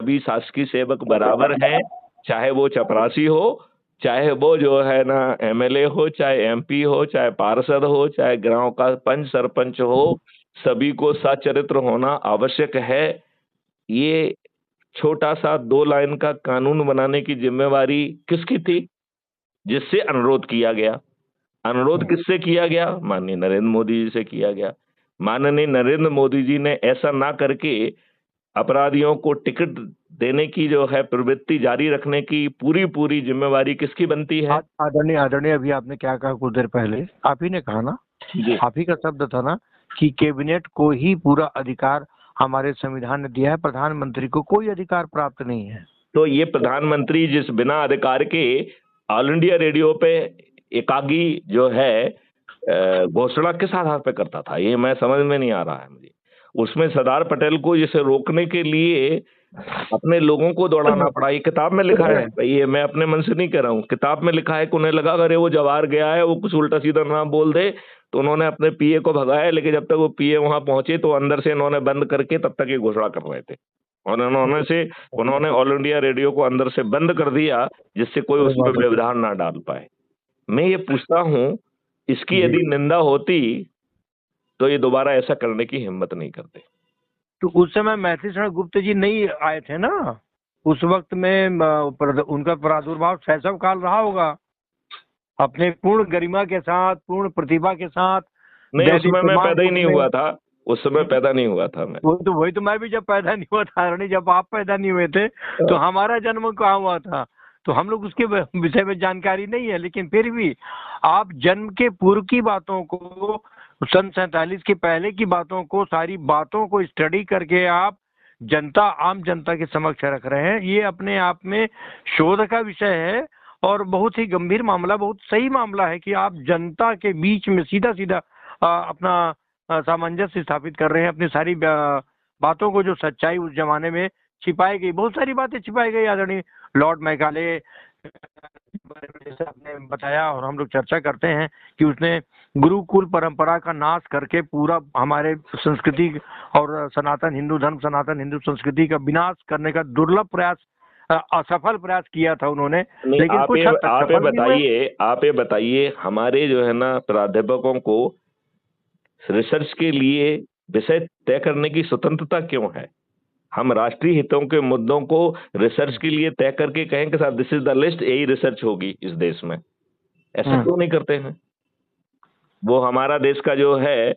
सभी शासकीय सेवक बराबर हैं, चाहे वो चपरासी हो, चाहे वो जो है ना एमएलए हो, चाहे एमपी हो, चाहे पार्षद हो, चाहे गांव का पंच सरपंच हो, सभी को सच्चरित्र होना आवश्यक है। ये छोटा सा 2 लाइन का कानून बनाने की जिम्मेवारी किसकी थी? जिससे अनुरोध किया गया। अनुरोध किससे किया गया? माननीय नरेंद्र मोदी जी से किया गया। माननीय नरेंद्र मोदी जी ने ऐसा ना करके अपराधियों को टिकट देने की जो है प्रवृत्ति जारी रखने की पूरी पूरी जिम्मेवारी किसकी बनती है? आदरणीय आदरणीय, अभी आपने क्या कहा कुछ देर पहले? आप ही ने कहा ना, जी। आप ही का शब्द था ना कि कैबिनेट को ही पूरा अधिकार हमारे संविधान ने दिया है, प्रधानमंत्री को कोई अधिकार प्राप्त नहीं है। तो ये प्रधानमंत्री जिस बिना अधिकार के ऑल इंडिया रेडियो पे एकागी जो है घोषणा किस आधार पे करता था, ये मैं समझ में नहीं आ रहा है मुझे। उसमें सरदार पटेल को इसे रोकने के लिए अपने लोगों को दौड़ाना पड़ा। ये किताब में लिखा है भाई, ये मैं अपने मन से नहीं कह रहा हूँ, किताब में लिखा है कि उन्हें लगा अगर वो जवार गया है, वो कुछ उल्टा सीधा ना बोल दे, तो उन्होंने अपने पीए को भगाया, लेकिन जब तक वो पीए वहां पहुंचे तो अंदर से इन्होंने बंद करके तब तक ये घोषणा कर रहे थे। और उन्होंने ऑल इंडिया रेडियो को अंदर से बंद कर दिया, जिससे कोई उसमें व्यवधान ना डाल पाए। मैं ये पूछता हूँ, इसकी यदि निंदा होती तो ये दोबारा ऐसा करने की हिम्मत नहीं करते। तो उस समय मैथिली शरण गुप्त जी नहीं आए थे ना, उस वक्त में उनका प्रादुर्भाव शैशव काल रहा होगा, अपने पूर्ण गरिमा के साथ, पूर्ण प्रतिभा के साथ। नहीं, उस समय मैं पैदा ही नहीं हुआ था, उस समय पैदा नहीं हुआ था मैं। वही तो मैं भी जब पैदा नहीं हुआ था, जब आप पैदा नहीं हुए थे तो हमारा जन्म कहाँ हुआ था, तो हम लोग उसके विषय में जानकारी नहीं है। लेकिन फिर भी आप जन्म के पूर्व की बातों को, सन 47 के पहले की बातों को, सारी बातों को स्टडी करके आप जनता, आम जनता के समक्ष रख रहे हैं। ये अपने आप में शोध का विषय है और बहुत ही गंभीर मामला, बहुत सही मामला है कि आप जनता के बीच में सीधा सीधा अपना सामंजस्य स्थापित कर रहे हैं। अपनी सारी बातों को, जो सच्चाई उस जमाने में छिपाई गई, बहुत सारी बातें छिपाई गई आदरणीय लॉर्ड मैकाले जैसे आपने बताया, और हम लोग चर्चा करते हैं कि उसने गुरुकुल परंपरा का नाश करके पूरा हमारे संस्कृति और सनातन हिंदू धर्म, सनातन हिंदू संस्कृति का विनाश करने का दुर्लभ प्रयास, असफल प्रयास किया था उन्होंने। लेकिन कुछ हद तक आप ये बताइए, हमारे जो है ना प्राध्यापकों को रिसर्च के लिए विषय तय करने की स्वतंत्रता क्यों है? हम राष्ट्रीय हितों के मुद्दों को रिसर्च के लिए तय करके कहें कि साहब दिस इज द लिस्ट, यही रिसर्च होगी इस देश में, ऐसा क्यों नहीं करते हैं? वो हमारा देश का जो है